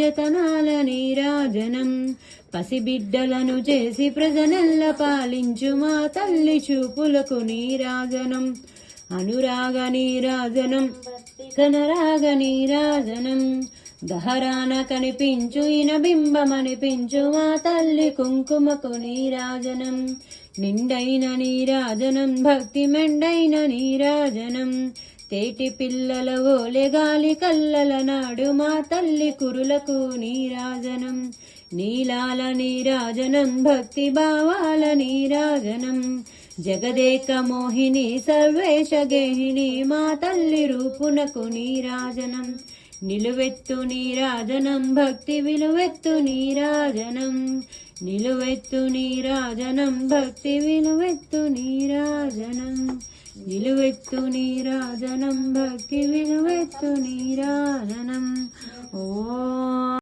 యతనాల నీరాజనం పసిబిడ్డలను చేసి ప్రజనెల్ల పాలించు మా తల్లి చూపులకు నీరాజనం అనురాగ నీరాజనం కనరాగ నీరాజనం దహరాన కనిపించు ఇన బింబమనిపించు మా తల్లి కుంకుమకు నీరాజనం నిండైన నీరాజనం భక్తి మెండైన నీరాజనం తేటి పిల్లల ఓలె గాలి కల్లల నాడు మా తల్లి కురులకు నీరాజనం నీలాల నీరాజనం భక్తి భావాల నీరాజనం జగదేక మోహిని సర్వేశ గేహిని మా తల్లి రూపునకు నీరాజనం నిలువెత్తు నీరాజనం భక్తి విలువెత్తు నీరాజనం నిలువెత్తు నీరాజనం భక్తి విలువెత్తు నీరాజనం నిలువెత్తు నీరాజనం భక్తి విలువెత్తు నీరాజనం ఓ